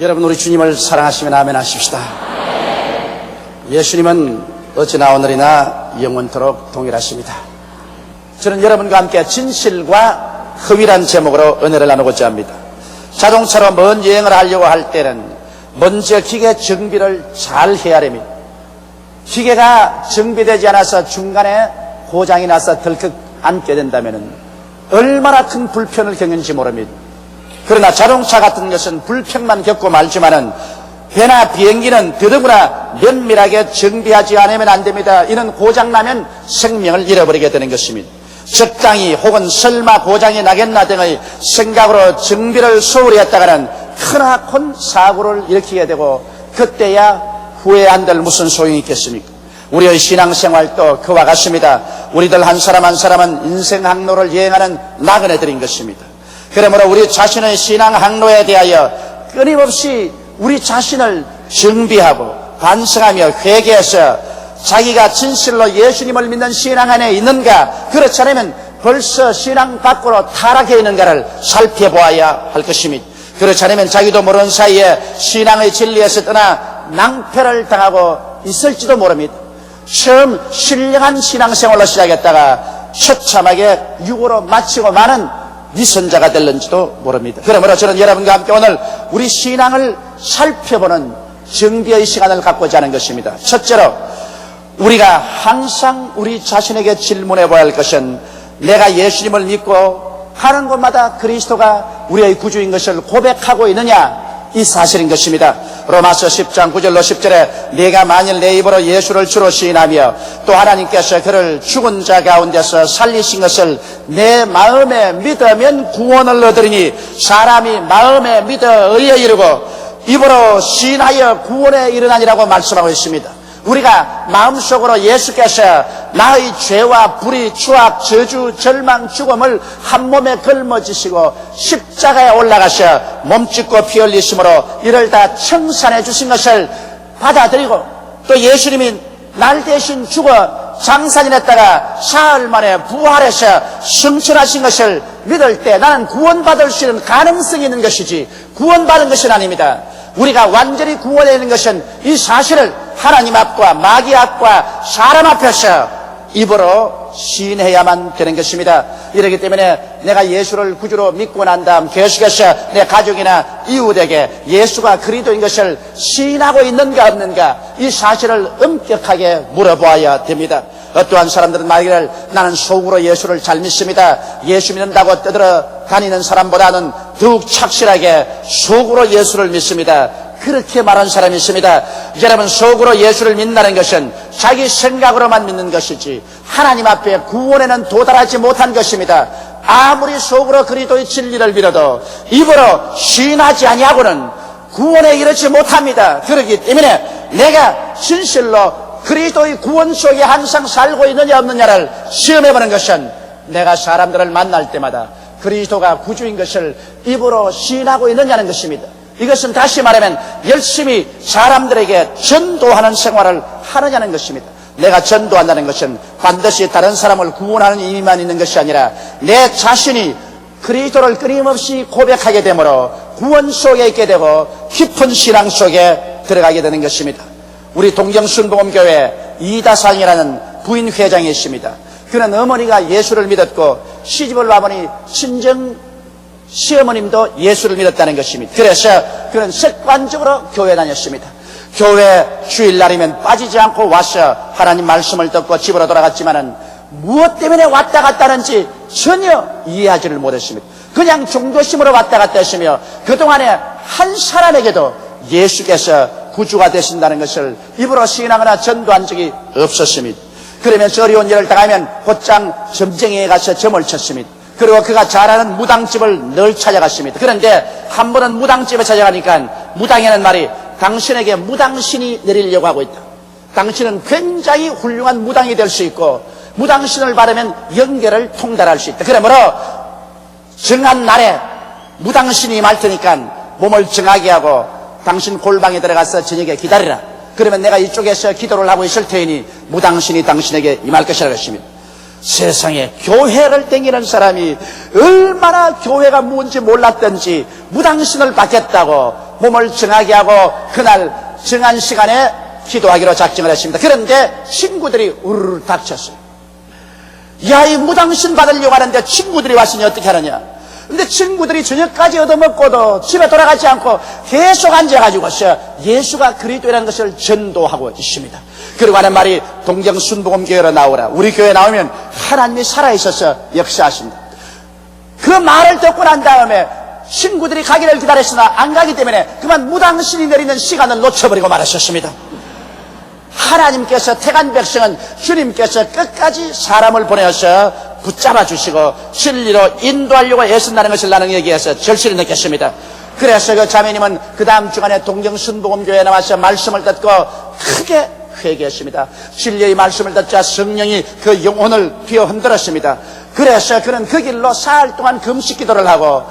여러분, 우리 주님을 사랑하시면 아멘 하십시다. 예수님은 어찌나 오늘이나 영원토록 동일하십니다. 저는 여러분과 함께 진실과 허위란 제목으로 은혜를 나누고자 합니다. 자동차로 먼 여행을 하려고 할 때는 먼저 기계 정비를 잘 해야 됩니다. 기계가 정비되지 않아서 중간에 고장이 나서 덜컥 앉게 된다면 얼마나 큰 불편을 겪는지 모릅니다. 그러나 자동차 같은 것은 불편만 겪고 말지만은 배나 비행기는 더더구나 면밀하게 정비하지 않으면 안 됩니다. 이는 고장나면 생명을 잃어버리게 되는 것입니다. 적당히 혹은 설마 고장이 나겠나 등의 생각으로 정비를 소홀히 했다가는 크나큰 사고를 일으키게 되고 그때야 후회 안 될 무슨 소용이 있겠습니까? 우리의 신앙생활도 그와 같습니다. 우리들 한 사람 한 사람은 인생 항로를 여행하는 나그네들인 것입니다. 그러므로 우리 자신의 신앙 항로에 대하여 끊임없이 우리 자신을 정비하고 반성하며 회개해서 자기가 진실로 예수님을 믿는 신앙 안에 있는가, 그렇지 않으면 벌써 신앙 밖으로 타락해 있는가를 살펴보아야 할 것입니다. 그렇지 않으면 자기도 모르는 사이에 신앙의 진리에서 떠나 낭패를 당하고 있을지도 모릅니다. 처음 신령한 신앙생활로 시작했다가 처참하게 유고로 마치고 마는 위선자가 될는지도 모릅니다. 그러므로 저는 여러분과 함께 오늘 우리 신앙을 살펴보는 정비의 시간을 갖고자 하는 것입니다. 첫째로 우리가 항상 우리 자신에게 질문해 봐야 할 것은 내가 예수님을 믿고 가는 곳마다 그리스도가 우리의 구주인 것을 고백하고 있느냐, 이 사실인 것입니다. 로마서 10장 9절로 10절에 내가 만일 내 입으로 예수를 주로 시인하며 또 하나님께서 그를 죽은 자 가운데서 살리신 것을 내 마음에 믿으면 구원을 얻으리니 사람이 마음에 믿어 의에 이르고 입으로 시인하여 구원에 이르나니라고 말씀하고 있습니다. 우리가 마음속으로 예수께서 나의 죄와 불의, 추악, 저주, 절망, 죽음을 한 몸에 걸머지시고 십자가에 올라가셔 몸짓고 피 흘리심으로 이를 다 청산해 주신 것을 받아들이고 또 예수님이 날 대신 죽어 장사진 했다가 사흘 만에 부활해서 승천하신 것을 믿을 때 나는 구원받을 수 있는 가능성이 있는 것이지 구원받은 것은 아닙니다. 우리가 완전히 구원해 있는 것은 이 사실을 하나님 앞과 마귀 앞과 사람 앞에서 입으로 시인해야만 되는 것입니다. 이렇기 때문에 내가 예수를 구주로 믿고 난 다음 계속해서 내 가족이나 이웃에게 예수가 그리스도인 것을 시인하고 있는가 없는가, 이 사실을 엄격하게 물어보아야 됩니다. 어떠한 사람들은 말하기를 나는 속으로 예수를 잘 믿습니다. 예수 믿는다고 떠들어 다니는 사람보다는 더욱 착실하게 속으로 예수를 믿습니다. 그렇게 말하는 사람이 있습니다. 여러분, 속으로 예수를 믿는다는 것은 자기 생각으로만 믿는 것이지 하나님 앞에 구원에는 도달하지 못한 것입니다. 아무리 속으로 그리스도의 진리를 믿어도 입으로 시인하지 아니하고는 구원에 이르지 못합니다. 그렇기 때문에 내가 진실로 그리스도의 구원 속에 항상 살고 있느냐 없느냐를 시험해보는 것은 내가 사람들을 만날 때마다 그리스도가 구주인 것을 입으로 시인하고 있느냐는 것입니다. 이것은 다시 말하면 열심히 사람들에게 전도하는 생활을 하느냐는 것입니다. 내가 전도한다는 것은 반드시 다른 사람을 구원하는 의미만 있는 것이 아니라 내 자신이 그리스도를 끊임없이 고백하게 되므로 구원 속에 있게 되고 깊은 신앙 속에 들어가게 되는 것입니다. 우리 동경순복음교회 이다상이라는 부인 회장이 있습니다. 그는 어머니가 예수를 믿었고 시집을 와보니 친정 시어머님도 예수를 믿었다는 것입니다. 그래서 그는 습관적으로 교회 다녔습니다. 교회 주일날이면 빠지지 않고 와서 하나님 말씀을 듣고 집으로 돌아갔지만은 무엇 때문에 왔다 갔다 하는지 전혀 이해하지를 못했습니다. 그냥 종교심으로 왔다 갔다 했으며 그동안에 한 사람에게도 예수께서 구주가 되신다는 것을 입으로 시인하거나 전도한 적이 없었습니다. 그러면서 어려운 일을 당하면 곧장 점쟁이에 가서 점을 쳤습니다. 그리고 그가 잘하는 무당집을 늘 찾아갔습니다. 그런데 한 번은 무당집에 찾아가니까 무당이라는 말이 당신에게 무당신이 내리려고 하고 있다. 당신은 굉장히 훌륭한 무당이 될 수 있고 무당신을 바르면 연결을 통달할 수 있다. 그러므로 정한 날에 무당신이 임할 테니까 몸을 정하게 하고 당신 골방에 들어가서 저녁에 기다리라. 그러면 내가 이쪽에서 기도를 하고 있을 테니 무당신이 당신에게 임할 것이라고 했습니다. 세상에 교회를 땡기는 사람이 얼마나 교회가 뭔지 몰랐던지 무당신을 받겠다고 몸을 정하게 하고 그날 정한 시간에 기도하기로 작정을 했습니다. 그런데 친구들이 우르르 닥쳤어요. 야, 이 무당신 받으려고 하는데 친구들이 왔으니 어떻게 하느냐. 근데 친구들이 저녁까지 얻어먹고도 집에 돌아가지 않고 계속 앉아가지고 예수가 그리스도라는 것을 전도하고 있습니다. 그리고 하는 말이 동정순복음교회로 나오라. 우리 교회 나오면 하나님이 살아있어서 역사하신다. 그 말을 듣고 난 다음에 친구들이 가기를 기다렸으나 안 가기 때문에 그만 무당신이 내리는 시간을 놓쳐버리고 말았었습니다. 하나님께서 택한 백성은 주님께서 끝까지 사람을 보내어서 붙잡아 주시고 진리로 인도하려고 애쓴다는 것을 나는 여기에서 절실히 느꼈습니다. 그래서 그 자매님은 그 다음 주간에 동정순복음교회에 나와서 말씀을 듣고 크게 회개했습니다. 진리의 말씀을 듣자 성령이 그 영혼을 휘어 흔들었습니다. 그래서 그는 그 길로 사흘 동안 금식 기도를 하고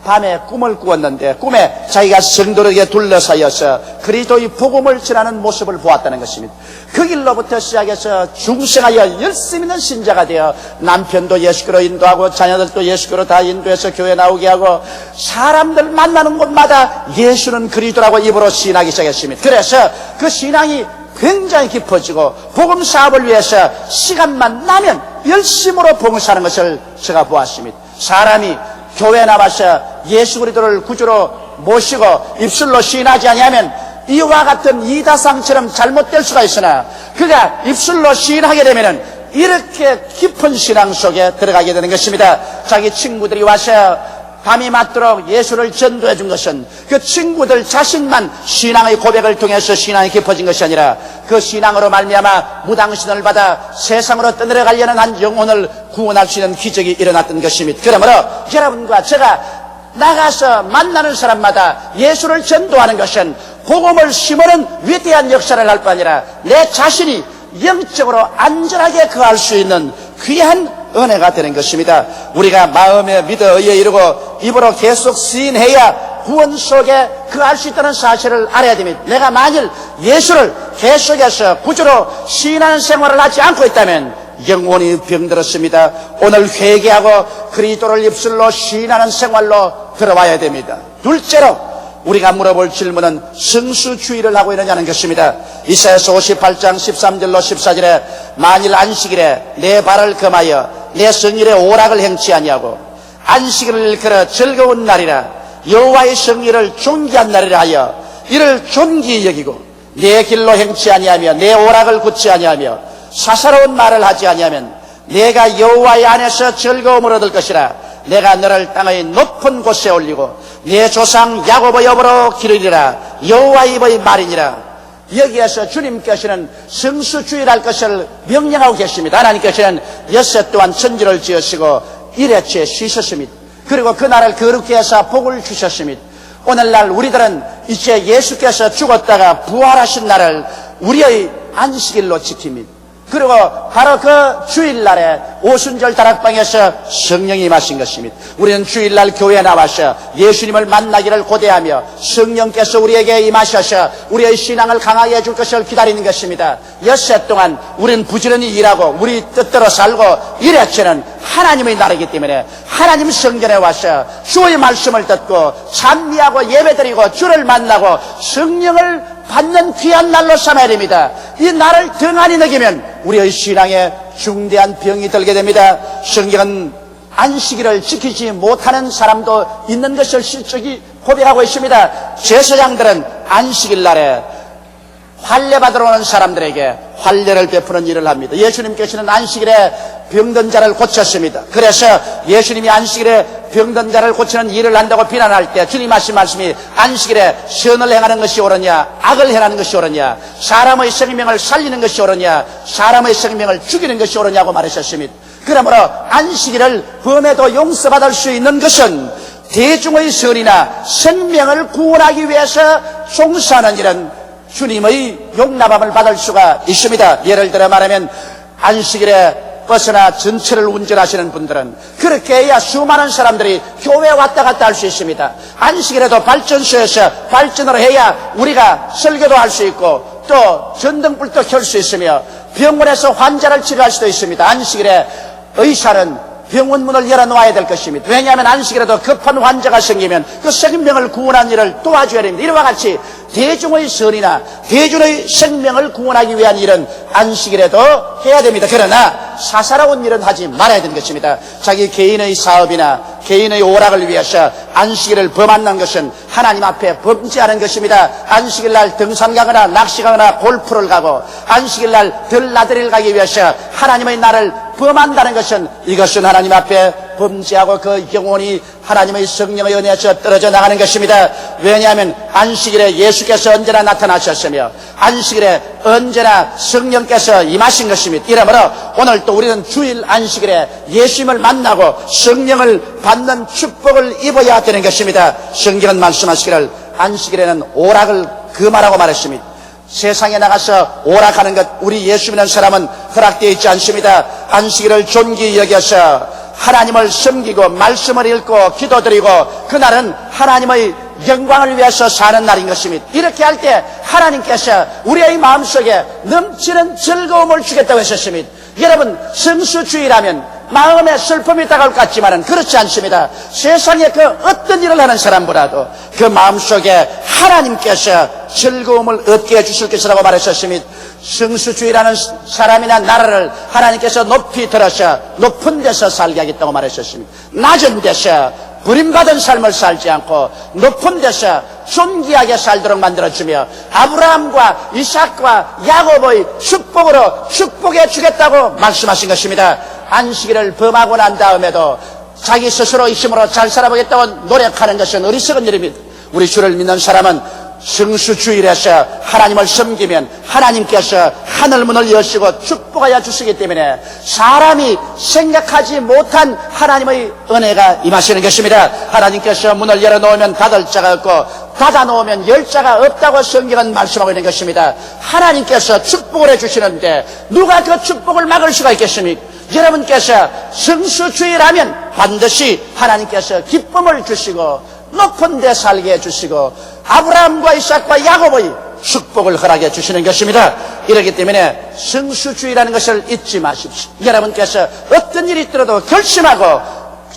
밤에 꿈을 꾸었는데 꿈에 자기가 성도들에게 둘러싸여서 그리스도의 복음을 전하는 모습을 보았다는 것입니다. 그 길로부터 시작해서 중생하여 열심 있는 신자가 되어 남편도 예수교로 인도하고 자녀들도 예수교로 다 인도해서 교회 나오게 하고 사람들 만나는 곳마다 예수는 그리스도라고 입으로 시인하기 시작했습니다. 그래서 그 신앙이 굉장히 깊어지고 복음 사업을 위해서 시간만 나면 열심으로 봉사하는 것을 제가 보았습니다. 사람이 교회에 나와서 예수 그리스도를 구주로 모시고 입술로 시인하지 아니하면 이와 같은 이다상처럼 잘못될 수가 있으나 그가 입술로 시인하게 되면은 이렇게 깊은 신앙 속에 들어가게 되는 것입니다. 자기 친구들이 와서 밤이 맞도록 예수를 전도해 준 것은 그 친구들 자신만 신앙의 고백을 통해서 신앙이 깊어진 것이 아니라 그 신앙으로 말미암아 무당신을 받아 세상으로 떠내려가려는 한 영혼을 구원할 수 있는 기적이 일어났던 것입니다. 그러므로 여러분과 제가 나가서 만나는 사람마다 예수를 전도하는 것은 복음을 심으는 위대한 역사를 할 뿐 아니라 내 자신이 영적으로 안전하게 거할 수 있는 귀한 은혜가 되는 것입니다. 우리가 마음에 믿어 의에 이르고 입으로 계속 시인해야 구원 속에 거할 수 있다는 사실을 알아야 됩니다. 내가 만일 예수를 계속해서 구주로 시인하는 생활을 하지 않고 있다면 영혼이 병들었습니다. 오늘 회개하고 그리스도를 입술로 시인하는 생활로 들어와야 됩니다. 둘째로 우리가 물어볼 질문은 성수주의를 하고 있느냐는 것입니다. 이사야서 58장 13절로 14절에 만일 안식일에 내 발을 금하여 내 성일에 오락을 행치 아니하고 안식일을 일컬어 즐거운 날이라 여호와의 성일을 존귀한 날이라 하여 이를 존귀히 여기고 내 길로 행치 아니하며 내 오락을 굳지 아니하며 사사로운 말을 하지 아니하면 내가 여호와의 안에서 즐거움을 얻을 것이라. 내가 너를 땅의 높은 곳에 올리고 내 조상 야곱의 업으로 기르리라. 여호와의 입의 말이니라. 여기에서 주님께서는 성수주의랄 것을 명령하고 계십니다. 하나님께서는 엿새 동안 천지를 지으시고 일회째 쉬셨습니다. 그리고 그날을 거룩히 해서 복을 주셨습니다. 오늘날 우리들은 이제 예수께서 죽었다가 부활하신 날을 우리의 안식일로 지킵니다. 그리고 바로 그 주일날에 오순절 다락방에서 성령이 임하신 것입니다. 우리는 주일날 교회에 나와서 예수님을 만나기를 고대하며 성령께서 우리에게 임하셔서 우리의 신앙을 강하게 해줄 것을 기다리는 것입니다. 엿새 동안 우리는 부지런히 일하고 우리 뜻대로 살고 일회째는 하나님의 날이기 때문에 하나님 성전에 와서 주의 말씀을 듣고 찬미하고 예배드리고 주를 만나고 성령을 받는 귀한 날로 삼아야 됩니다. 이 날을 등한히 느끼면 우리의 신앙에 중대한 병이 들게 됩니다. 성경은 안식일을 지키지 못하는 사람도 있는 것을 실적이 고백하고 있습니다. 제사장들은 안식일 날에 환례 받으러 오는 사람들에게 환례를 베푸는 일을 합니다. 예수님께서는 안식일에 병든 자를 고쳤습니다. 그래서 예수님이 안식일에 병든 자를 고치는 일을 한다고 비난할 때 주님 하신 말씀이 안식일에 선을 행하는 것이 옳으냐 악을 행하는 것이 옳으냐 사람의 생명을 살리는 것이 옳으냐 사람의 생명을 죽이는 것이 옳으냐고 말하셨습니다. 그러므로 안식일을 범해도 용서받을 수 있는 것은 대중의 선이나 생명을 구원하기 위해서 종사하는 일은 주님의 용납함을 받을 수가 있습니다. 예를 들어 말하면 안식일에 버스나 전철을 운전하시는 분들은 그렇게 해야 수많은 사람들이 교회에 왔다 갔다 할 수 있습니다. 안식일에도 발전소에서 발전을 해야 우리가 설교도 할 수 있고 또 전등불도 켤 수 있으며 병원에서 환자를 치료할 수도 있습니다. 안식일에 의사는 병원 문을 열어놓아야 될 것입니다. 왜냐하면 안식이라도 급한 환자가 생기면 그 생명을 구원하는 일을 도와줘야 됩니다. 이와 같이 대중의 선이나 대중의 생명을 구원하기 위한 일은 안식이라도 해야 됩니다. 그러나 사사로운 일은 하지 말아야 되는 것입니다. 자기 개인의 사업이나 개인의 오락을 위해서 안식일을 범한다는 것은 하나님 앞에 범죄하는 것입니다. 안식일 날 등산 가거나 낚시 가거나 골프를 가고 안식일 날 들나들이를 가기 위해서 하나님의 날을 범한다는 것은 이것은 하나님 앞에 범죄하고 그 영혼이 하나님의 성령의 은혜에서 떨어져 나가는 것입니다. 왜냐하면 안식일에 예수께서 언제나 나타나셨으며 안식일에 언제나 성령께서 임하신 것입니다. 이러므로 오늘 또 우리는 주일 안식일에 예수님을 만나고 성령을 받는 축복을 입어야 되는 것입니다. 성경은 말씀하시기를 안식일에는 오락을 금하라고 말했습니다. 세상에 나가서 오락하는 것 우리 예수 믿는 사람은 허락되어 있지 않습니다. 안식일을 존귀히 여겨서 하나님을 섬기고 말씀을 읽고 기도드리고 그날은 하나님의 영광을 위해서 사는 날인 것입니다. 이렇게 할 때 하나님께서 우리의 마음속에 넘치는 즐거움을 주겠다고 하셨습니다. 여러분 성수주의라면 마음에 슬픔이 다가올 것 같지만은 그렇지 않습니다. 세상에 그 어떤 일을 하는 사람보다도 그 마음속에 하나님께서 즐거움을 얻게 해주실 것이라고 말하셨습니다. 성수주의라는 사람이나 나라를 하나님께서 높이 들어서 높은 데서 살게 하겠다고 말하셨습니다. 낮은 데서 버림받은 삶을 살지 않고 높은 데서 존귀하게 살도록 만들어주며 아브라함과 이삭과 야곱의 축복으로 축복해 주겠다고 말씀하신 것입니다. 안식일을 범하고 난 다음에도 자기 스스로 힘으로 잘 살아보겠다고 노력하는 것은 어리석은 일입니다. 우리 주를 믿는 사람은 성수주일에서 하나님을 섬기면 하나님께서 하늘문을 여시고 축복하여 주시기 때문에 사람이 생각하지 못한 하나님의 은혜가 임하시는 것입니다. 하나님께서 문을 열어놓으면 닫을 자가 없고 닫아놓으면 열 자가 없다고 성경은 말씀하고 있는 것입니다. 하나님께서 축복을 해주시는데 누가 그 축복을 막을 수가 있겠습니까? 여러분께서 성수주일하면 반드시 하나님께서 기쁨을 주시고 높은 데 살게 해주시고 아브라함과 이삭과 야곱의 축복을 허락해 주시는 것입니다. 이렇기 때문에 성수주의라는 것을 잊지 마십시오. 여러분께서 어떤 일이 있더라도 결심하고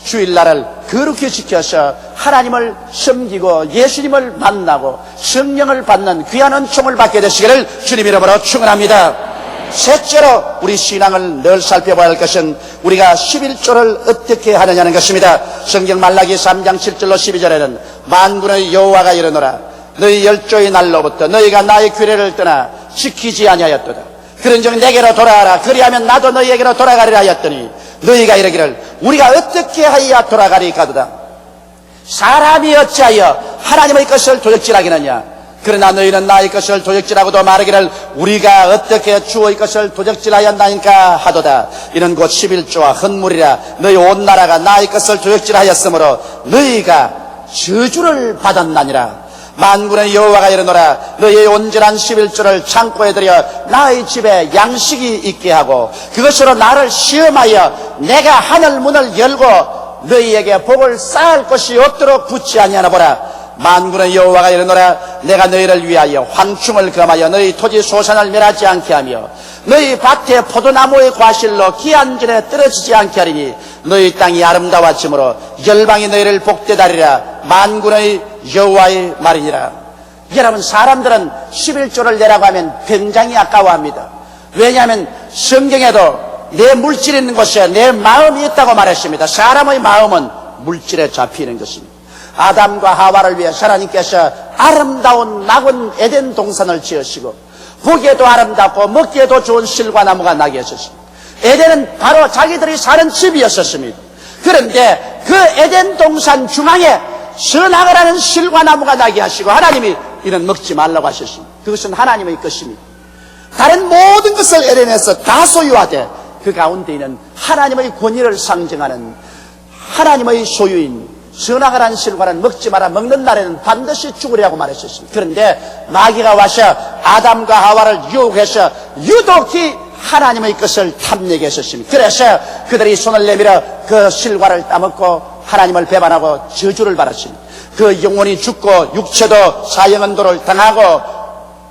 주일날을 거룩히 지켜서 하나님을 섬기고 예수님을 만나고 성령을 받는 귀한 은총을 받게 되시기를 주님 이름으로 축원합니다. 셋째로 우리 신앙을 늘 살펴봐야 할 것은 우리가 11조를 어떻게 하느냐는 것입니다. 성경 말라기 3장 7절로 12절에는 만군의 여호와가 이르노라 너희 열조의 날로부터 너희가 나의 규례를 떠나 지키지 아니하였도다. 그런즉 내게로 돌아가라 그리하면 나도 너희에게로 돌아가리라 하였더니 너희가 이르기를 우리가 어떻게 하여야 돌아가리까도다. 사람이 어찌하여 하나님의 것을 도적질하겠느냐. 그러나 너희는 나의 것을 도적질하고도 말하기를 우리가 어떻게 주의 것을 도적질하였나니까 하도다. 이는 곧 11조와 헌물이라 너희 온 나라가 나의 것을 도적질하였으므로 너희가 저주를 받았나니라. 만군의 여호와가 이르노라 너희의 온전한 11조를 창고에 들여 나의 집에 양식이 있게 하고 그것으로 나를 시험하여 내가 하늘 문을 열고 너희에게 복을 쌓을 것이 없도록 붙지 아니하나 보라. 만군의 여호와가 이르노라 내가 너희를 위하여 황충을 금하여 너희 토지 소산을 멸하지 않게 하며 너희 밭에 포도나무의 과실로 기한전에 떨어지지 않게 하리니 너희 땅이 아름다워짐으로 열방이 너희를 복되다리라. 만군의 여호와의 말이니라. 여러분 사람들은 11조를 내라고 하면 굉장히 아까워합니다. 왜냐하면 성경에도 내 물질이 있는 곳에 내 마음이 있다고 말했습니다. 사람의 마음은 물질에 잡히는 것입니다. 아담과 하와를 위해 하나님께서 아름다운 낙원 에덴 동산을 지으시고 보기에도 아름답고 먹기에도 좋은 실과 나무가 나게 하셨습니다. 에덴은 바로 자기들이 사는 집이었었습니다. 그런데 그 에덴 동산 중앙에 선악을 하는 실과 나무가 나게 하시고 하나님이 이는 먹지 말라고 하셨습니다. 그것은 하나님의 것입니다. 다른 모든 것을 에덴에서 다 소유하되 그 가운데에는 하나님의 권위를 상징하는 하나님의 소유인 선악을 한 실과는 먹지 마라. 먹는 날에는 반드시 죽으리라고 말했었습니다. 그런데 마귀가 와서 아담과 하와를 유혹해서 유독히 하나님의 것을 탐내게 했었습니다. 그래서 그들이 손을 내밀어 그 실과를 따먹고 하나님을 배반하고 저주를 받았습니다. 그 영혼이 죽고 육체도 사형언도를 당하고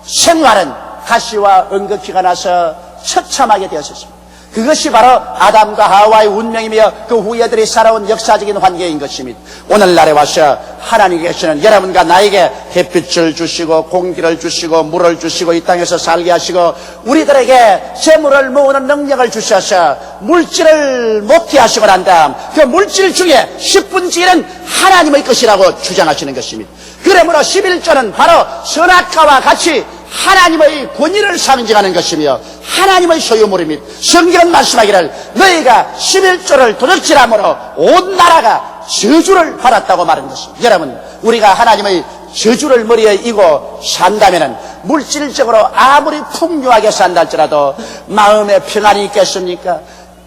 생활은 가시와 응급기가 나서 처참하게 되었습니다. 그것이 바로 아담과 하와의 운명이며 그 후예들이 살아온 역사적인 환경인 것입니다. 오늘날에 와서 하나님께서는 여러분과 나에게 햇빛을 주시고 공기를 주시고 물을 주시고 이 땅에서 살게 하시고 우리들에게 재물을 모으는 능력을 주셔서 물질을 먹게 하시고 난 다음 그 물질 중에 10분의 1은 하나님의 것이라고 주장하시는 것입니다. 그러므로 11조는 바로 선악과와 같이 하나님의 권위를 상징하는 것이며 하나님의 소유물입니다. 성경은 말씀하기를 너희가 11조를 도적질함으로 온 나라가 저주를 받았다고 말한 것입니다. 여러분, 우리가 하나님의 저주를 머리에 이고 산다면 물질적으로 아무리 풍요하게 산다 할지라도 마음에 평안이 있겠습니까?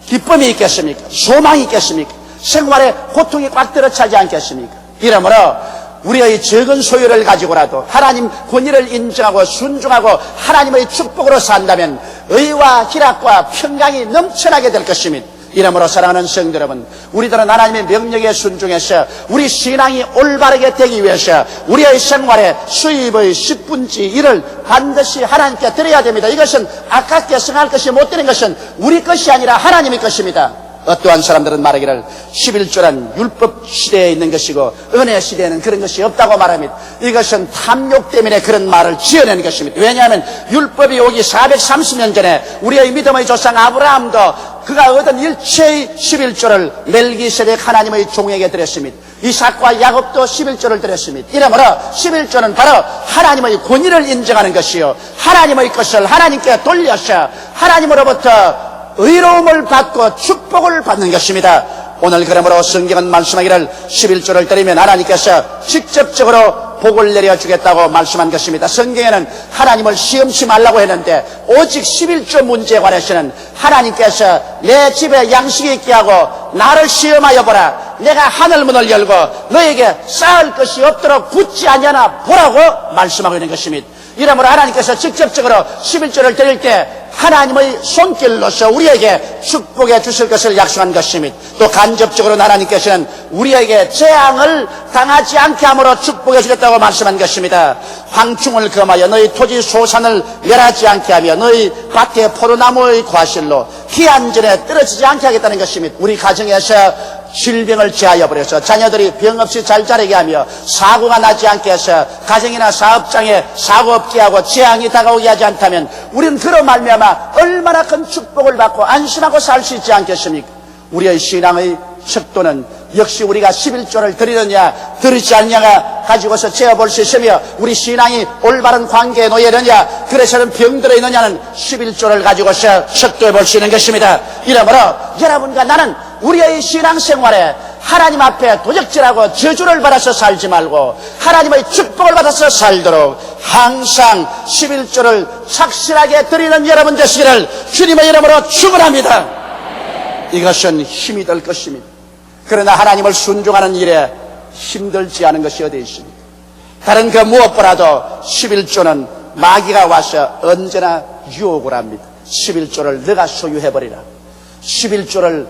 기쁨이 있겠습니까? 소망이 있겠습니까? 생활에 고통이 꽉 들어차지 않겠습니까? 이러므로 우리의 적은 소유를 가지고라도 하나님 권위를 인정하고 순종하고 하나님의 축복으로 산다면 의와 희락과 평강이 넘쳐나게 될 것입니다. 이러므로 사랑하는 성도 여러분, 우리들은 하나님의 명령에 순종해서 우리 신앙이 올바르게 되기 위해서 우리의 생활에 수입의 10분의 1을 반드시 하나님께 드려야 됩니다. 이것은 아깝게 생각할 것이 못 되는 것은 우리 것이 아니라 하나님의 것입니다. 어떠한 사람들은 말하기를 11조란 율법 시대에 있는 것이고 은혜 시대에는 그런 것이 없다고 말합니다. 이것은 탐욕 때문에 그런 말을 지어낸 것입니다. 왜냐하면 율법이 오기 430년 전에 우리의 믿음의 조상 아브라함도 그가 얻은 일체의 11조를 멜기세덱 하나님의 종에게 드렸습니다. 이삭과 야곱도 11조를 드렸습니다. 이러므로 11조는 바로 하나님의 권위를 인정하는 것이요 하나님의 것을 하나님께 돌려서 하나님으로부터 의로움을 받고 축복을 받는 것입니다. 오늘 그러므로 성경은 말씀하기를 11조를 드리면 하나님께서 직접적으로 복을 내려주겠다고 말씀한 것입니다. 성경에는 하나님을 시험치 말라고 했는데 오직 11조 문제에 관해서는 하나님께서 내 집에 양식이 있게 하고 나를 시험하여 보라. 내가 하늘문을 열고 너에게 쌓을 것이 없도록 붙지 않냐나 보라고 말씀하고 있는 것입니다. 이러므로 하나님께서 직접적으로 11조를 드릴 때 하나님의 손길로서 우리에게 축복해 주실 것을 약속한 것입니다. 또 간접적으로 하나님께서는 우리에게 재앙을 당하지 않게 함으로 축복해 주겠다고 말씀한 것입니다. 황충을 금하여 너희 토지 소산을 멸하지 않게 하며 너희 밭에 포도나무의 과실로 기한 전에 떨어지지 않게 하겠다는 것입니다. 우리 가정에서 질병을 제하여 버려서 자녀들이 병 없이 잘 자라게 하며 사고가 나지 않게 해서 가정이나 사업장에 사고 없게 하고 재앙이 다가오게 하지 않다면 우리는 그로 말미암아 얼마나 큰 축복을 받고 안심하고 살 수 있지 않겠습니까? 우리의 신앙의 척도는 역시 우리가 11조를 드리느냐 드리지 않느냐가 가지고서 재어볼 수 있으며 우리 신앙이 올바른 관계에 놓여 있느냐 그래서는 병들어 있느냐는 11조를 가지고서 척도해 볼 수 있는 것입니다. 이러므로 여러분과 나는 우리의 신앙생활에 하나님 앞에 도적질하고 저주를 받아서 살지 말고 하나님의 축복을 받아서 살도록 항상 11조를 착실하게 드리는 여러분 되시기를 주님의 이름으로 축원합니다. 이것은 힘이 될 것입니다. 그러나 하나님을 순종하는 일에 힘들지 않은 것이 어디 있습니까? 다른 그 무엇보다도 11조는 마귀가 와서 언제나 유혹을 합니다. 11조를 너가 소유해버리라. 11조를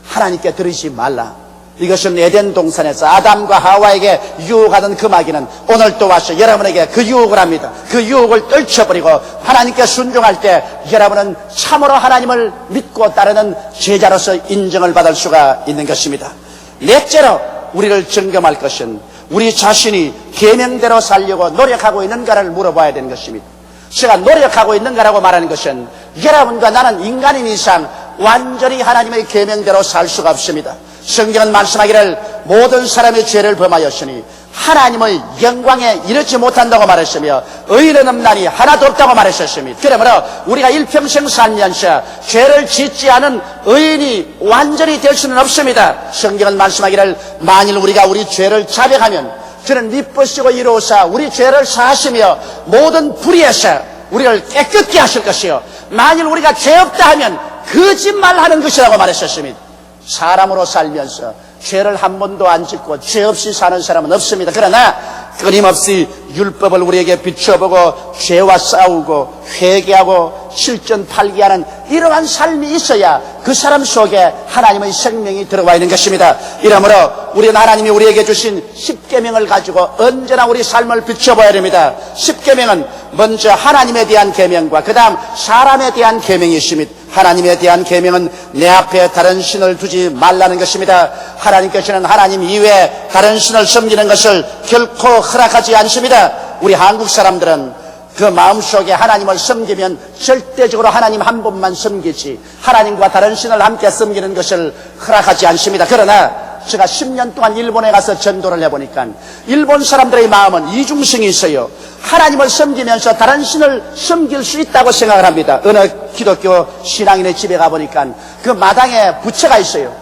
하나님께 드리지 말라. 이것은 에덴 동산에서 아담과 하와에게 유혹하던 그 마귀는 오늘 또 와서 여러분에게 그 유혹을 합니다. 그 유혹을 떨쳐버리고 하나님께 순종할 때 여러분은 참으로 하나님을 믿고 따르는 제자로서 인정을 받을 수가 있는 것입니다. 넷째로 우리를 점검할 것은 우리 자신이 계명대로 살려고 노력하고 있는가를 물어봐야 되는 것입니다. 제가 노력하고 있는가라고 말하는 것은 여러분과 나는 인간인 이상 완전히 하나님의 계명대로 살 수가 없습니다. 성경은 말씀하기를 모든 사람의 죄를 범하였으니 하나님의 영광에 이르지 못한다고 말했으며 의인은 없나니 하나도 없다고 말했었습니다. 그러므로 우리가 일평생 살면서 죄를 짓지 않은 의인이 완전히 될 수는 없습니다. 성경은 말씀하기를 만일 우리가 우리 죄를 자백하면 저는 미쁘시고 이로우사 우리 죄를 사하시며 모든 불의에서 우리를 깨끗게 하실 것이요 만일 우리가 죄 없다 하면 거짓말하는 것이라고 말했었습니다. 사람으로 살면서 죄를 한 번도 안 짓고 죄 없이 사는 사람은 없습니다. 그러나 끊임없이 율법을 우리에게 비춰보고 죄와 싸우고 회개하고 실전팔기하는 이러한 삶이 있어야 그 사람 속에 하나님의 생명이 들어와 있는 것입니다. 이러므로 우리는 하나님이 우리에게 주신 10계명을 가지고 언제나 우리 삶을 비춰봐야 됩니다. 10계명은 먼저 하나님에 대한 계명과 그 다음 사람에 대한 계명이 있습니다. 하나님에 대한 계명은 내 앞에 다른 신을 두지 말라는 것입니다. 하나님께서는 하나님 이외에 다른 신을 섬기는 것을 결코 허락하지 않습니다. 우리 한국 사람들은 그 마음속에 하나님을 섬기면 절대적으로 하나님 한 분만 섬기지 하나님과 다른 신을 함께 섬기는 것을 허락하지 않습니다. 그러나 제가 10년 동안 일본에 가서 전도를 해보니까 일본 사람들의 마음은 이중성이 있어요. 하나님을 섬기면서 다른 신을 섬길 수 있다고 생각을 합니다. 어느 기독교 신앙인의 집에 가보니까 그 마당에 부처가 있어요.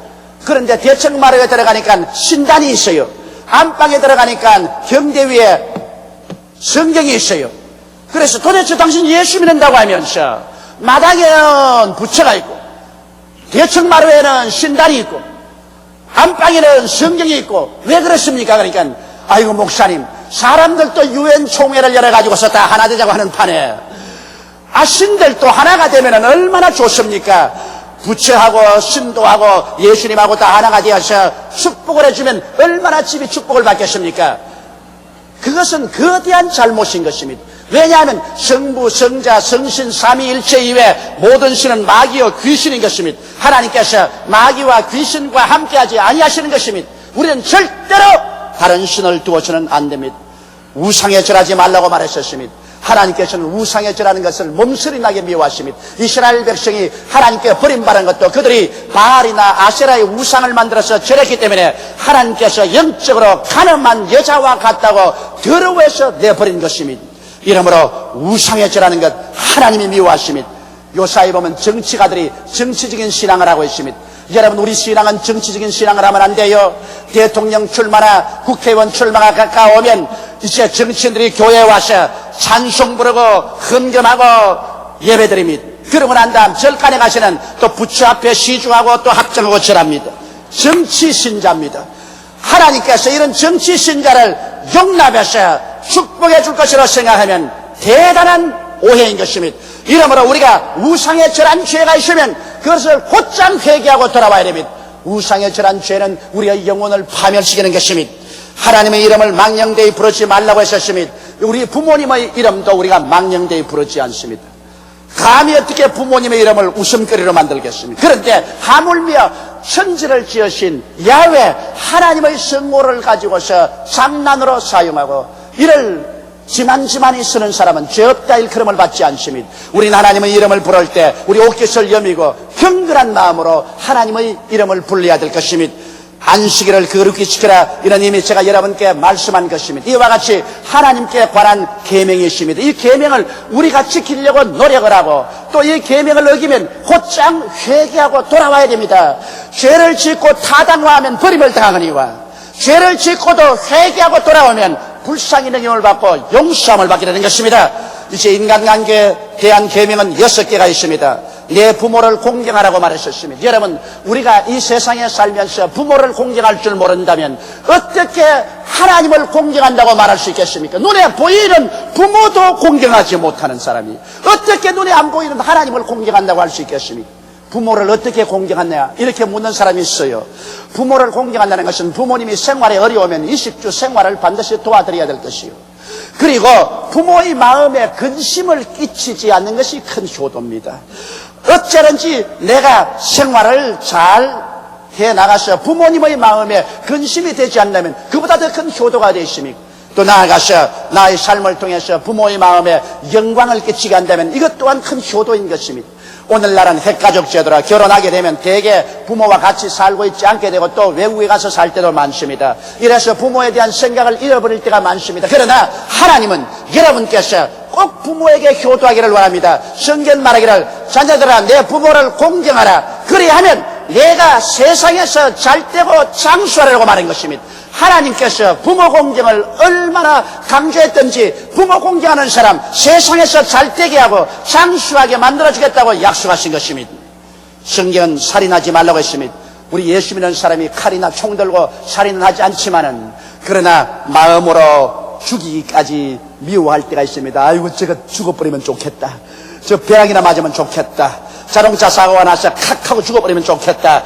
그런데 대청마루에 들어가니까 신단이 있어요. 안방에 들어가니까 경대 위에 성경이 있어요. 그래서 도대체 당신 예수 믿는다고 하면서 마당에는 부처가 있고 대청마루에는 신단이 있고 안방에는 성경이 있고 왜 그렇습니까? 그러니까 아이고 목사님 사람들도 유엔 총회를 열어가지고서 다 하나 되자고 하는 판에 신들도 하나가 되면 얼마나 좋습니까? 부처하고 신도하고 예수님하고 다 하나가 되어서 축복을 해주면 얼마나 집이 축복을 받겠습니까? 그것은 거대한 잘못인 것입니다. 왜냐하면 성부, 성자, 성신, 삼위일체 이외 모든 신은 마귀와 귀신인 것입니다. 하나님께서 마귀와 귀신과 함께하지 아니하시는 것입니다. 우리는 절대로 다른 신을 두어서는 안 됩니다. 우상에 절하지 말라고 말했었습니다. 하나님께서는 우상에 절하는 것을 몸서리나게 미워하십니다. 이스라엘 백성이 하나님께 버림받은 것도 그들이 바알이나 아세라의 우상을 만들어서 절했기 때문에 하나님께서 영적으로 가늠한 여자와 같다고 더러워해서 내버린 것입니다. 이러므로 우상에 절하는 것 하나님이 미워하십니다. 요사이 보면 정치가들이 정치적인 신앙을 하고 있습니다. 여러분 우리 신앙은 정치적인 신앙을 하면 안 돼요. 대통령 출마나 국회의원 출마가 가까우면 이제 정치인들이 교회에 와서 찬송 부르고 헌금하고 예배드립니다. 그러고 난 다음 절간에 가시는 또 부처 앞에 시중하고 또 합정하고 절합니다. 정치 신자입니다. 하나님께서 이런 정치 신자를 용납해서 축복해 줄 것이라고 생각하면 대단한 오해인 것입니다. 이러므로 우리가 우상에 절한 죄가 있으면 그것을 곧장 회개하고 돌아와야 됩니다. 우상에 절한 죄는 우리의 영혼을 파멸시키는 것입니다. 하나님의 이름을 망령되이 부르지 말라고 했었습니다. 우리 부모님의 이름도 우리가 망령되이 부르지 않습니다. 감히 어떻게 부모님의 이름을 웃음거리로 만들겠습니까? 그런데 하물며 천지를 지으신 야훼 하나님의 성모를 가지고서 장난으로 사용하고 이를 지만지만히 쓰는 사람은 죄 없다 일컬음을 받지 않습니다. 우리는 하나님의 이름을 부를 때 우리 옷깃을 여미고 경건한 마음으로 하나님의 이름을 불러야 될 것입니다. 안식일을 거룩히 지켜라 이런 이미 제가 여러분께 말씀한 것입니다. 이와 같이 하나님께 관한 계명이 있습니다. 이 계명을 우리가 지키려고 노력을 하고 또 이 계명을 어기면 곧장 회개하고 돌아와야 됩니다. 죄를 짓고 타당화하면 버림을 당하거니와 죄를 짓고도 회개하고 돌아오면 불쌍히 능력을 받고 용서함을 받게 되는 것입니다. 이제 인간관계에 대한 계명은 6개가 있습니다. 내 부모를 공경하라고 말했었습니다. 여러분 우리가 이 세상에 살면서 부모를 공경할 줄 모른다면 어떻게 하나님을 공경한다고 말할 수 있겠습니까? 눈에 보이는 부모도 공경하지 못하는 사람이 어떻게 눈에 안 보이는 하나님을 공경한다고 할 수 있겠습니까? 부모를 어떻게 공경하냐 이렇게 묻는 사람이 있어요. 부모를 공경한다는 것은 부모님이 생활에 어려우면 20주 생활을 반드시 도와드려야 될 것이요. 그리고 부모의 마음에 근심을 끼치지 않는 것이 큰 효도입니다. 어쩌든지 내가 생활을 잘 해나가서 부모님의 마음에 근심이 되지 않는다면 그보다 더 큰 효도가 되십니까? 또 나아가서 나의 삶을 통해서 부모의 마음에 영광을 끼치게 한다면 이것 또한 큰 효도인 것입니다. 오늘날은 핵가족 제도라 결혼하게 되면 대개 부모와 같이 살고 있지 않게 되고 또 외국에 가서 살 때도 많습니다. 이래서 부모에 대한 생각을 잃어버릴 때가 많습니다. 그러나 하나님은 여러분께서 꼭 부모에게 효도하기를 원합니다. 성경 말하기를 자녀들아 내 부모를 공경하라. 그리하면 내가 세상에서 잘되고 장수하라고 말한 것입니다. 하나님께서 부모 공경을 얼마나 강조했던지 부모 공경하는 사람 세상에서 잘되게 하고 장수하게 만들어주겠다고 약속하신 것입니다. 성경은 살인하지 말라고 했습니다. 우리 예수 믿는 사람이 칼이나 총 들고 살인은 하지 않지만은 그러나 마음으로 죽이기까지 미워할 때가 있습니다. 아이고 저거 죽어버리면 좋겠다. 저 벼락이나 맞으면 좋겠다. 자동차 사고가 나서 칵 하고 죽어버리면 좋겠다.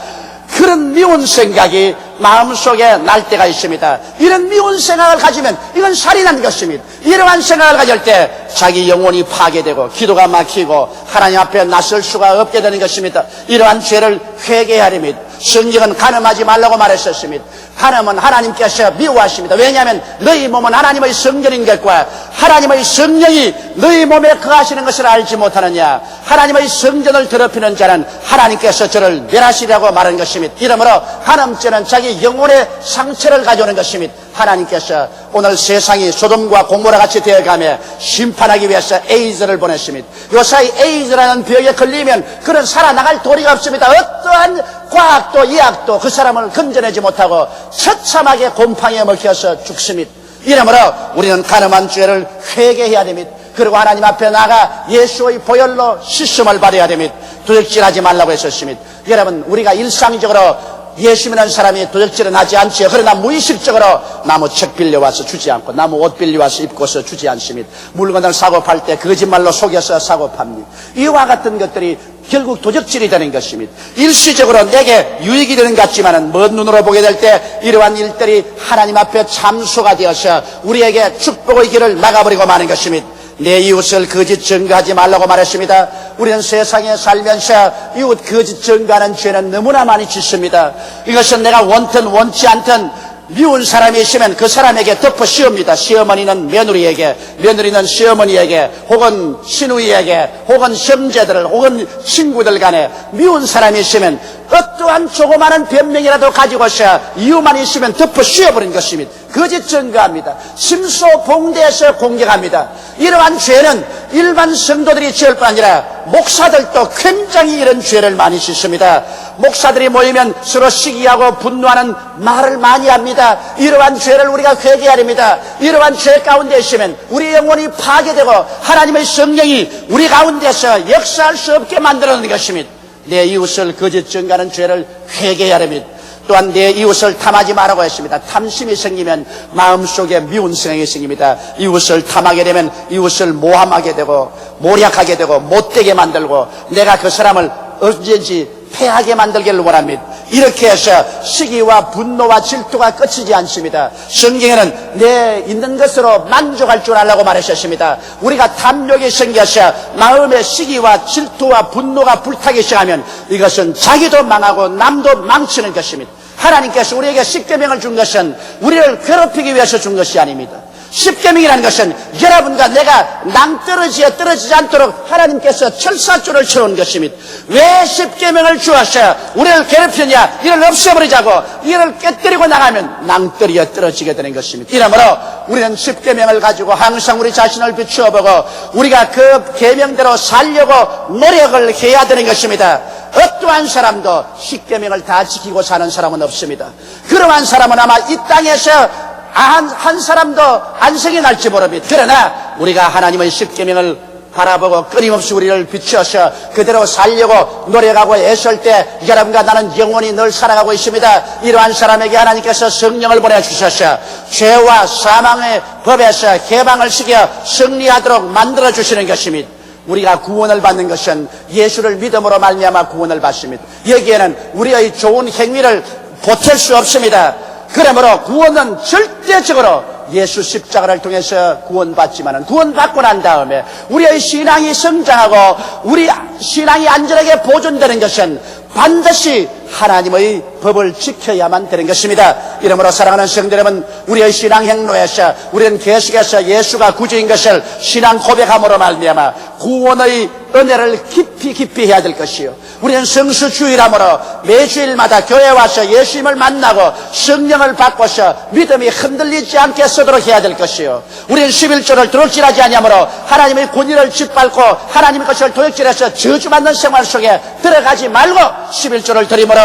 그런 미운 생각이 마음속에 날 때가 있습니다. 이런 미운 생각을 가지면 이건 살인한 것입니다. 이러한 생각을 가질 때 자기 영혼이 파괴되고 기도가 막히고 하나님 앞에 나설 수가 없게 되는 것입니다. 이러한 죄를 회개해야 됩니다. 성경은 간음하지 말라고 말했었습니다. 간음은 하나님께서 미워하십니다. 왜냐하면 너희 몸은 하나님의 성전인 것과 하나님의 성령이 너희 몸에 거하시는 것을 알지 못하느냐. 하나님의 성전을 더럽히는 자는 하나님께서 저를 멸하시라고 말한 것입니다. 이러므로 간음죄는 자기 영혼의 상처를 가져오는 것입니다. 하나님께서 오늘 세상이 소돔과 고모라 같이 되어가며 심판하기 위해서 에이즈를 보냈습니다. 요사이 에이즈라는 병에 걸리면 그는 살아나갈 도리가 없습니다. 어떠한 과학도 의학도 그 사람을 건져내지 못하고 처참하게 곰팡이에 먹혀서 죽습니다. 이러므로 우리는 간음한 죄를 회개해야 됩니다. 그리고 하나님 앞에 나가 예수의 보혈로 씻음을 받아야 됩니다. 도적질하지 말라고 했었습니다. 여러분, 우리가 일상적으로 예수 믿는 사람이 도적질은 하지 않지요. 그러나 무의식적으로 나무 책 빌려와서 주지 않고 나무 옷 빌려와서 입고서 주지 않습니다. 물건을 사고 팔 때 거짓말로 속여서 사고 팝니다. 이와 같은 것들이 결국 도적질이 되는 것입니다. 일시적으로 내게 유익이 되는 것 같지만은 먼 눈으로 보게 될 때 이러한 일들이 하나님 앞에 참소가 되어서 우리에게 축복의 길을 막아버리고 마는 것입니다. 내 이웃을 거짓 증거하지 말라고 말했습니다. 우리는 세상에 살면서 이웃 거짓 증거하는 죄는 너무나 많이 짓습니다. 이것은 내가 원든 원치 않든 미운 사람이 있으면 그 사람에게 덮어 씌웁니다. 시어머니는 며느리에게, 며느리는 시어머니에게, 혹은 시누이에게, 혹은 형제들, 혹은 친구들 간에 미운 사람이 있으면 어떠한 조그마한 변명이라도 가지고서 이유만 있으면 덮어 씌워버린 것입니다. 거짓 증거합니다. 심소봉대에서 공격합니다. 이러한 죄는 일반 성도들이 지을 뿐 아니라 목사들도 굉장히 이런 죄를 많이 짓습니다. 목사들이 모이면 서로 시기하고 분노하는 말을 많이 합니다. 이러한 죄를 우리가 회개해야 됩니다. 이러한 죄 가운데 있으면 우리 영혼이 파괴되고 하나님의 성령이 우리 가운데서 역사할 수 없게 만들어내는 것입니다. 내 이웃을 거짓 증거하는 죄를 회개해야 됩니다. 또한 내 이웃을 탐하지 말라고 했습니다. 탐심이 생기면 마음속에 미운 생각이 생깁니다. 이웃을 탐하게 되면 이웃을 모함하게 되고 모략하게 되고 못되게 만들고 내가 그 사람을 언제든지 패하게 만들기를 원합니다. 이렇게 해서 시기와 분노와 질투가 끝이지 않습니다. 성경에는 내 있는 것으로 만족할 줄 알라고 말하셨습니다. 우리가 탐욕이 생겨서 마음의 시기와 질투와 분노가 불타기 시작하면 이것은 자기도 망하고 남도 망치는 것입니다. 하나님께서 우리에게 십계명을 준 것은 우리를 괴롭히기 위해서 준 것이 아닙니다. 십계명이라는 것은 여러분과 내가 낭떠러지에 떨어지지 않도록 하나님께서 철사줄을 쳐놓은 것입니다. 왜 십계명을 주었어요? 우리를 괴롭히냐? 이를 없애버리자고 이를 깨뜨리고 나가면 낭떠러지에 떨어지게 되는 것입니다. 이러므로 우리는 십계명을 가지고 항상 우리 자신을 비추어보고 우리가 그 계명대로 살려고 노력을 해야 되는 것입니다. 어떠한 사람도 십계명을 다 지키고 사는 사람은 없습니다. 그러한 사람은 아마 이 땅에서 한 사람도 안색이 날지 모릅니다. 그러나 우리가 하나님의 십계명을 바라보고 끊임없이 우리를 비추어서 그대로 살려고 노력하고 애쓸 때 여러분과 나는 영원히 늘 살아가고 있습니다. 이러한 사람에게 하나님께서 성령을 보내주셔서 죄와 사망의 법에서 해방을 시켜 승리하도록 만들어주시는 것입니다. 우리가 구원을 받는 것은 예수를 믿음으로 말미암아 구원을 받습니다. 여기에는 우리의 좋은 행위를 보탤 수 없습니다. 그러므로 구원은 절대적으로 예수 십자가를 통해서 구원받지만은 구원받고 난 다음에 우리의 신앙이 성장하고 우리 신앙이 안전하게 보존되는 것은 반드시 하나님의 법을 지켜야만 되는 것입니다. 이러므로 사랑하는 성도 여러분, 우리의 신앙 행로에서 우리는 계속해서 예수가 구주인 것을 신앙 고백함으로 말미암아 구원의 은혜를 깊이 해야 될 것이요. 우리는 성수주일함으로 매주일마다 교회에 와서 예수님을 만나고 성령을 받고서 믿음이 흔들리지 않게 쓰도록 해야 될 것이요. 우리는 11조를 도둑질하지 아니하므로 하나님의 권위를 짓밟고 하나님의 것을 도둑질해서 저주받는 생활 속에 들어가지 말고 11조를 드림으로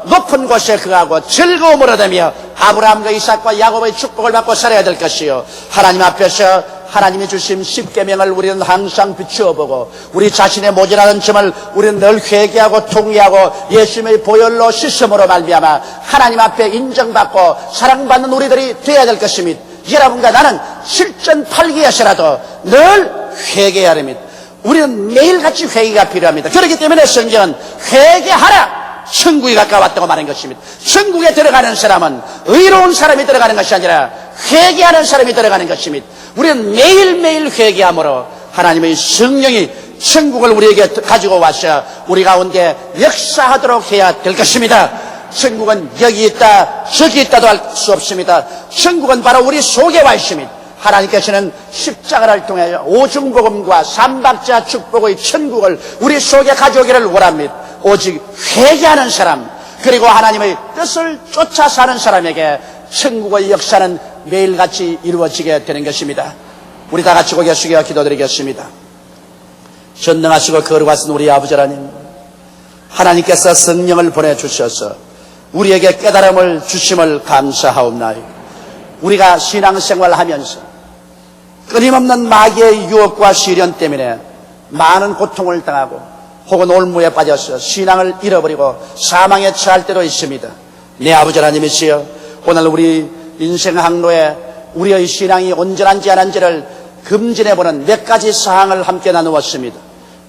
높은 곳에 거하고 즐거움을 얻으며 아브라함과 이삭과 야곱의 축복을 받고 살아야 될 것이요. 하나님 앞에서 하나님이 주신 십계명을 우리는 항상 비추어보고 우리 자신의 모자라는 점을 우리는 늘 회개하고 통회하고 예수님의 보혈로 씻음으로 말미암아 하나님 앞에 인정받고 사랑받는 우리들이 되어야 될 것입니다. 여러분과 나는 실전 8기에서라도 늘 회개해야 합니다. 우리는 매일같이 회개가 필요합니다. 그렇기 때문에 성경은 회개하라, 천국에 가까웠다고 말한 것입니다. 천국에 들어가는 사람은 의로운 사람이 들어가는 것이 아니라 회개하는 사람이 들어가는 것입니다. 우리는 매일매일 회개함으로 하나님의 성령이 천국을 우리에게 가지고 와서 우리 가운데 역사하도록 해야 될 것입니다. 천국은 여기 있다 저기 있다도 할 수 없습니다. 천국은 바로 우리 속에 와 있습니다. 하나님께서는 십자가를 통해 오중복음과 삼박자 축복의 천국을 우리 속에 가져오기를 원합니다. 오직 회개하는 사람 그리고 하나님의 뜻을 쫓아 사는 사람에게 천국의 역사는 매일같이 이루어지게 되는 것입니다. 우리 다 같이 고개 숙여 기도드리겠습니다. 전능하시고 거룩하신 우리 아버지 하나님, 하나님께서 성령을 보내주셔서 우리에게 깨달음을 주심을 감사하옵나이다. 우리가 신앙생활을 하면서 끊임없는 마귀의 유혹과 시련 때문에 많은 고통을 당하고 혹은 올무에 빠져서 신앙을 잃어버리고 사망에 처할 때도 있습니다. 내 아버지 하나님이시여, 오늘 우리 인생 항로에 우리의 신앙이 온전한지 안 한지를 금진해보는 몇 가지 사항을 함께 나누었습니다.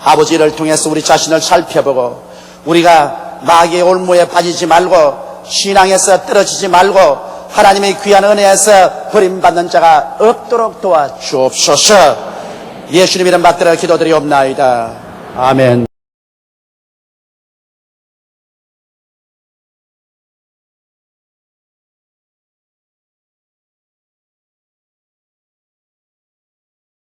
아버지를 통해서 우리 자신을 살펴보고 우리가 마귀의 올무에 빠지지 말고 신앙에서 떨어지지 말고 하나님의 귀한 은혜에서 버림받는 자가 없도록 도와주옵소서. 예수님 이름 받들어 기도드리옵나이다. 아멘.